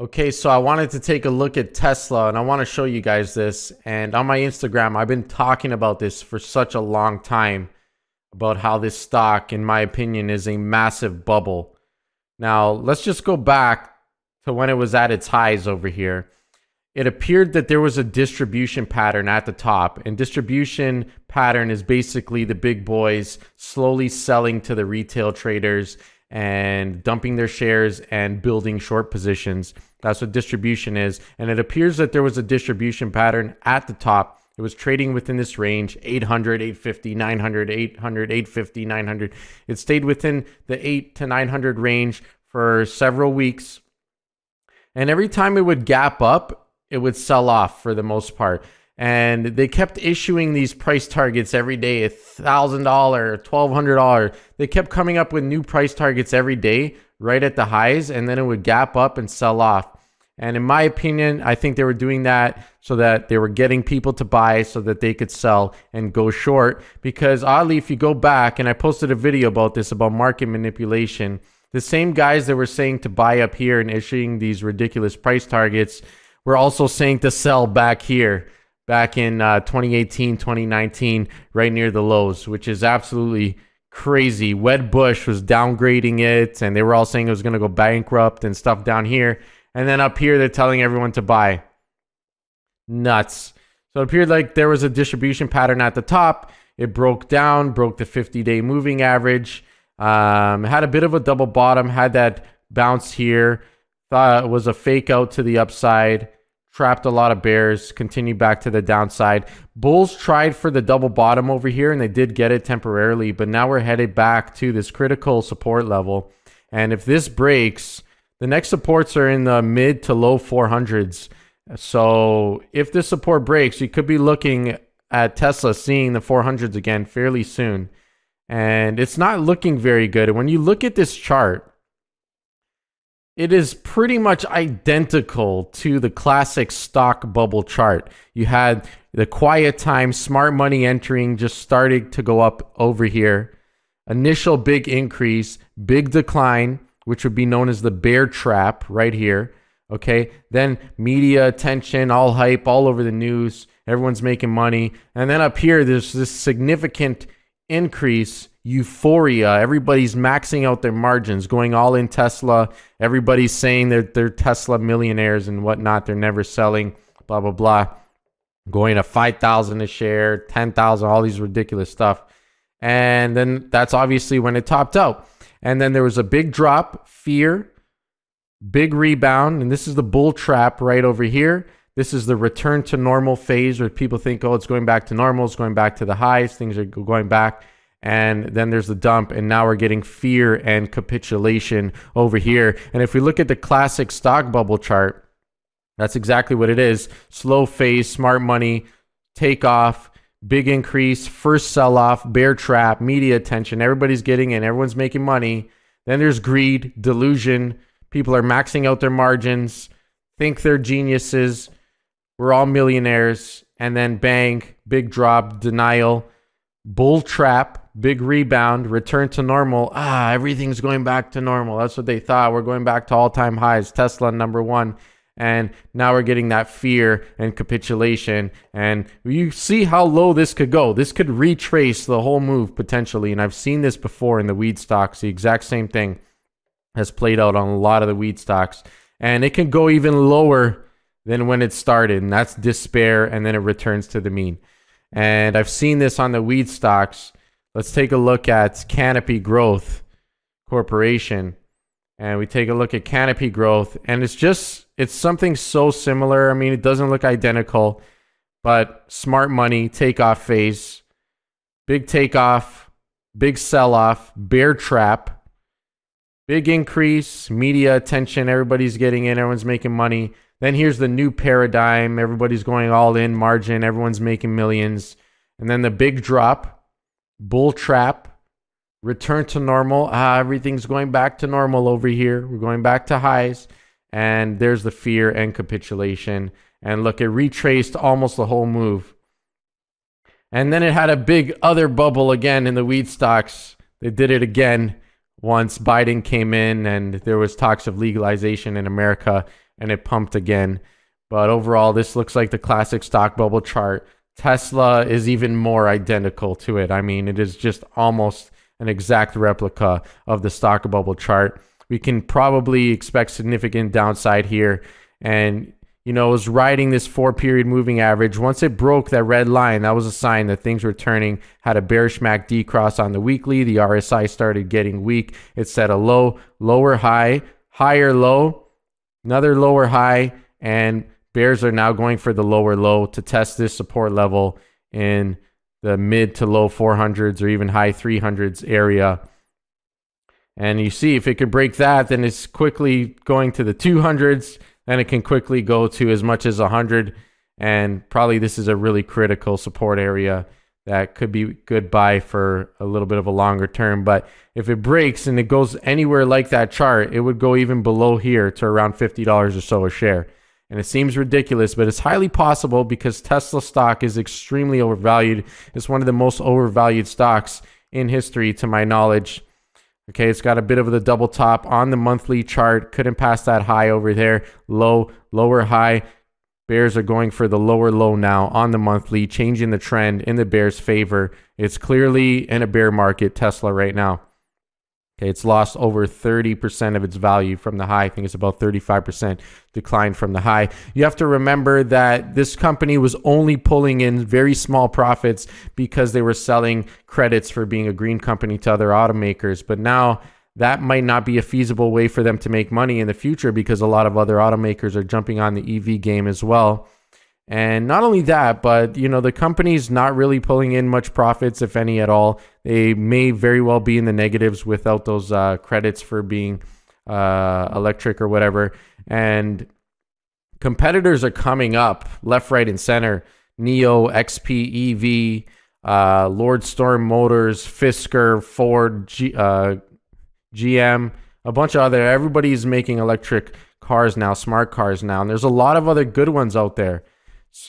Okay, so I wanted to take a look at Tesla and I want to show you guys this. And on my Instagram, I've been talking about this for such a long time about how this stock, in my opinion, is a massive bubble. Now, let's just go back to when it was at its highs over here. It appeared that there was a distribution pattern at the top, and distribution pattern is basically the big boys slowly selling to the retail traders and dumping their shares and building short positions. That's what distribution is. And it appears that there was a distribution pattern at the top. It was trading within this range, 800, 850, 900, 800, 850, 900. It stayed within the 8 to 900 range for several weeks. And every time it would gap up, it would sell off for the most part. And they kept issuing these price targets every day, $1,000, $1,200. They kept coming up with new price targets every day, right at the highs, and then it would gap up and sell off. And in my opinion, I think they were doing that so that they were getting people to buy so that they could sell and go short. Because oddly, if you go back, and I posted a video about this, about market manipulation, the same guys that were saying to buy up here and issuing these ridiculous price targets were also saying to sell back here, back in 2018, 2019, right near the lows, which is absolutely crazy. Wedbush was downgrading it, and they were all saying it was going to go bankrupt and stuff down here. And then up here, they're telling everyone to buy. Nuts. So it appeared like there was a distribution pattern at the top. It broke down, broke the 50-day moving average, had a bit of a double bottom, had that bounce here, thought it was a fake out to the upside, trapped a lot of bears, continued back to the downside. Bulls tried for the double bottom over here, and they did get it temporarily, but now we're headed back to this critical support level. And if this breaks, the next supports are in the mid to low 400s. So if this support breaks, you could be looking at Tesla seeing the 400s again fairly soon. And it's not looking very good. And when you look at this chart, it is pretty much identical to the classic stock bubble chart. You had the quiet time, smart money entering, just starting to go up over here. Initial big increase, big decline, which would be known as the bear trap right here. Okay, then media attention, all hype, all over the news. Everyone's making money. And then up here, there's this significant increase, euphoria. Everybody's maxing out their margins, going all in Tesla. Everybody's saying they're Tesla millionaires and whatnot. They're never selling, blah, blah, blah. Going to 5,000 a share, 10,000, all these ridiculous stuff. And then that's obviously when it topped out. And then there was a big drop, fear, big rebound. And this is the bull trap right over here. This is the return to normal phase where people think, oh, it's going back to normal. It's going back to the highs. Things are going back. And then there's the dump. And now we're getting fear and capitulation over here. And if we look at the classic stock bubble chart, that's exactly what it is. Slow phase, smart money, takeoff, big increase, first sell-off, bear trap, media attention. Everybody's getting in. Everyone's making money. Then there's greed, delusion. People are maxing out their margins, think they're geniuses. We're all millionaires. And then bang, big drop, denial, bull trap, big rebound, return to normal. Everything's going back to normal. That's what they thought. We're going back to all-time highs. Tesla #1. And now we're getting that fear and capitulation. And you see how low this could go. This could retrace the whole move potentially. And I've seen this before in the weed stocks. The exact same thing has played out on a lot of the weed stocks. And it can go even lower than when it started. And that's despair. And then it returns to the mean. And I've seen this on the weed stocks. Let's take a look at Canopy Growth Corporation. And we take a look at Canopy Growth. And it's something so similar. I mean, it doesn't look identical, but smart money, takeoff phase, big takeoff, big sell-off, bear trap, big increase, media attention, everybody's getting in, everyone's making money. Then here's the new paradigm. Everybody's going all in, margin, everyone's making millions. And then the big drop, bull trap, return to normal. Everything's going back to normal over here. We're going back to highs. And there's the fear and capitulation. And look, it retraced almost the whole move. And then it had a big other bubble again in the weed stocks. They did it again once Biden came in and there was talks of legalization in America. and it pumped again. But overall, this looks like the classic stock bubble chart. Tesla is even more identical to it. I mean, it is just almost an exact replica of the stock bubble chart. We can probably expect significant downside here. And, you know, it was riding this 4-period moving average. Once it broke that red line, that was a sign that things were turning. Had a bearish MACD cross on the weekly. The RSI started getting weak. It set a low, lower high, higher low, another lower high, and bears are now going for the lower low to test this support level in the mid to low 400s or even high 300s area. And you see, if it could break that, then it's quickly going to the 200s. Then it can quickly go to as much as 100. And probably this is a really critical support area that could be good buy for a little bit of a longer term. But if it breaks and it goes anywhere like that chart, it would go even below here to around $50 or so a share. And it seems ridiculous, but it's highly possible because Tesla stock is extremely overvalued. It's one of the most overvalued stocks in history, to my knowledge. Okay, it's got a bit of the double top on the monthly chart. Couldn't pass that high over there. Low, lower high. Bears are going for the lower low now on the monthly, changing the trend in the bears' favor. It's clearly in a bear market, Tesla, right now. Okay, it's lost over 30% of its value from the high. I think it's about 35% decline from the high. You have to remember that this company was only pulling in very small profits because they were selling credits for being a green company to other automakers. But now that might not be a feasible way for them to make money in the future because a lot of other automakers are jumping on the EV game as well. And not only that, but, you know, the company's not really pulling in much profits, if any at all. They may very well be in the negatives without those credits for being electric or whatever. And competitors are coming up left, right, and center. NIO, XP EV, Lordstorm Motors, Fisker, Ford, GM, a bunch of other. Everybody's making electric cars now, smart cars now. And there's a lot of other good ones out there.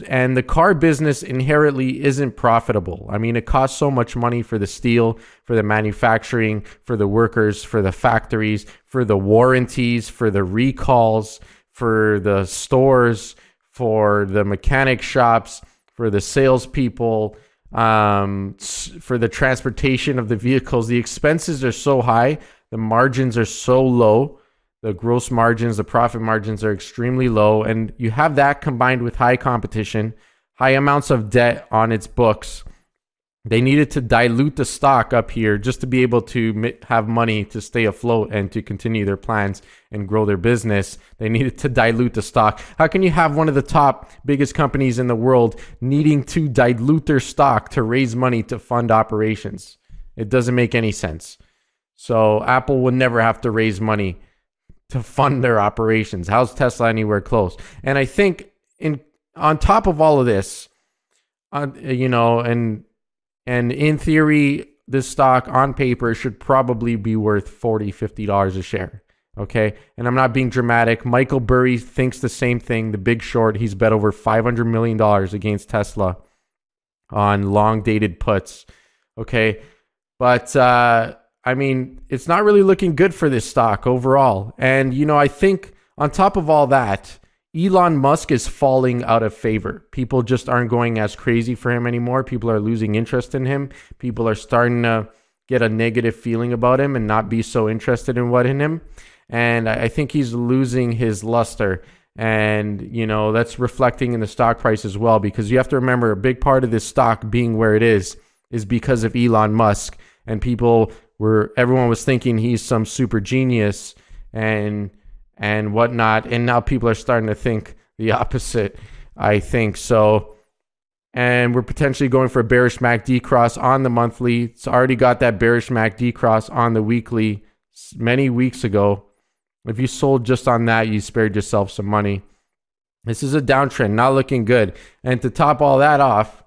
And the car business inherently isn't profitable. I mean, it costs so much money for the steel, for the manufacturing, for the workers, for the factories, for the warranties, for the recalls, for the stores, for the mechanic shops, for the salespeople, for the transportation of the vehicles. The expenses are so high. The margins are so low. The gross margins, the profit margins are extremely low. And you have that combined with high competition, high amounts of debt on its books. They needed to dilute the stock up here just to be able to have money to stay afloat and to continue their plans and grow their business. They needed to dilute the stock. How can you have one of the top biggest companies in the world needing to dilute their stock to raise money to fund operations? It doesn't make any sense. So Apple would never have to raise money to fund their operations. How's Tesla anywhere close? And I think on top of all of this, you know, and in theory, this stock on paper should probably be worth $40, $50 a share. Okay. And I'm not being dramatic. Michael Burry thinks the same thing. The Big Short, he's bet over $500 million against Tesla on long dated puts. Okay. But, I mean, it's not really looking good for this stock overall. And, you know, I think on top of all that, Elon Musk is falling out of favor. People just aren't going as crazy for him anymore. People are losing interest in him. People are starting to get a negative feeling about him and not be so interested in what in him. And I think he's losing his luster. And, you know, that's reflecting in the stock price as well, because you have to remember a big part of this stock being where it is because of Elon Musk. And everyone was thinking he's some super genius and whatnot. And now people are starting to think the opposite, I think. So, and we're potentially going for a bearish MACD cross on the monthly. It's already got that bearish MACD cross on the weekly many weeks ago. If you sold just on that, you spared yourself some money. This is a downtrend, not looking good. And to top all that off,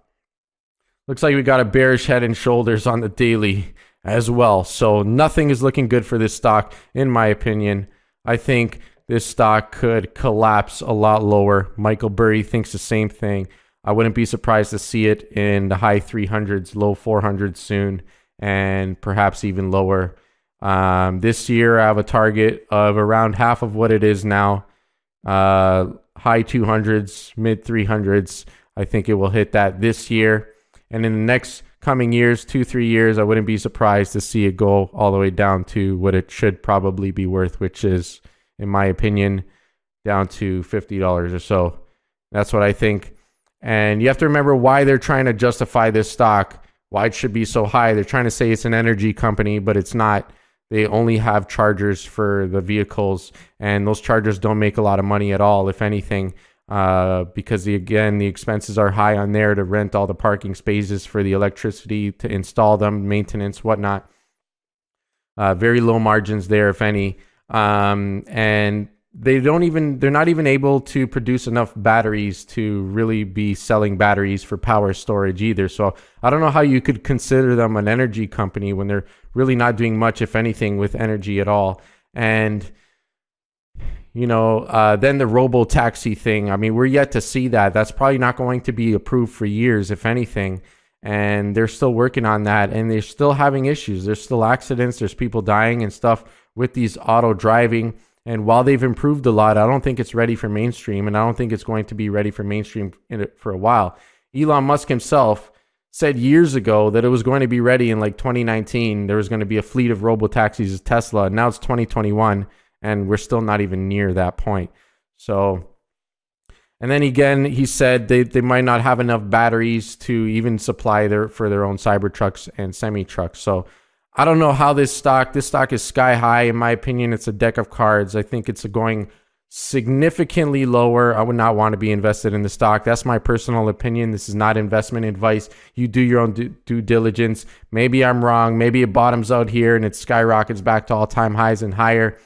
looks like we got a bearish head and shoulders on the daily as well. So nothing is looking good for this stock, in my opinion. I think this stock could collapse a lot lower. Michael Burry thinks the same thing. I wouldn't be surprised to see it in the high 300s, low 400s soon, and perhaps even lower. This year, I have a target of around half of what it is now. high 200s, mid 300s. I think it will hit that this year. And in the next coming years, 2-3 years, I wouldn't be surprised to see it go all the way down to what it should probably be worth, which is, in my opinion, down to $50 or so. That's what I think. And you have to remember why they're trying to justify this stock, why it should be so high. They're trying to say it's an energy company, but it's not. They only have chargers for the vehicles, and those chargers don't make a lot of money at all, if anything, because the expenses are high on there to rent all the parking spaces, for the electricity to install them, maintenance, whatnot. Very low margins there, if any. And they're not even able to produce enough batteries to really be selling batteries for power storage either. So I don't know how you could consider them an energy company when they're really not doing much, if anything, with energy at all. And then the robo-taxi thing, I mean, we're yet to see that. That's probably not going to be approved for years, if anything. And they're still working on that, and they're still having issues. There's still accidents. There's people dying and stuff with these auto driving. And while they've improved a lot, I don't think it's ready for mainstream, and I don't think it's going to be ready for mainstream for a while. Elon Musk himself said years ago that it was going to be ready in like 2019. There was going to be a fleet of robo-taxis at Tesla. Now it's 2021, and we're still not even near that point. So, and then again, he said they might not have enough batteries to even supply for their own Cybertrucks and semi-trucks. So I don't know how this stock is sky high. In my opinion, it's a deck of cards. I think it's going significantly lower. I would not want to be invested in the stock. That's my personal opinion. This is not investment advice. You do your own due diligence. Maybe I'm wrong. Maybe it bottoms out here and it skyrockets back to all-time highs and higher.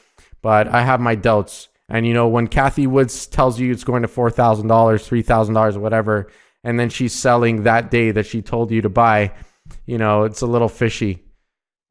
But I have my doubts. And when Cathie Woods tells you it's going to $4,000, $3,000, whatever, and then she's selling that day that she told you to buy, it's a little fishy.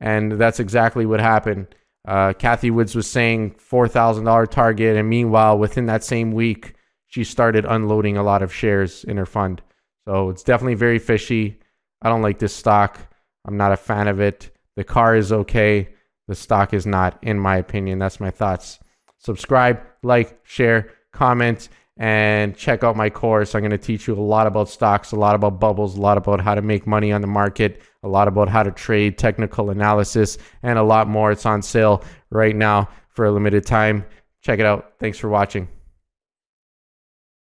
And that's exactly what happened. Cathie Woods was saying $4,000 target, and meanwhile, within that same week, she started unloading a lot of shares in her fund. So it's definitely very fishy. I don't like this stock. I'm not a fan of it. The car is okay. The stock is not, in my opinion. That's my thoughts. Subscribe, like, share, comment, and check out my course. I'm going to teach you a lot about stocks, a lot about bubbles, a lot about how to make money on the market, a lot about how to trade, technical analysis, and a lot more. It's on sale right now for a limited time. Check it out. Thanks for watching.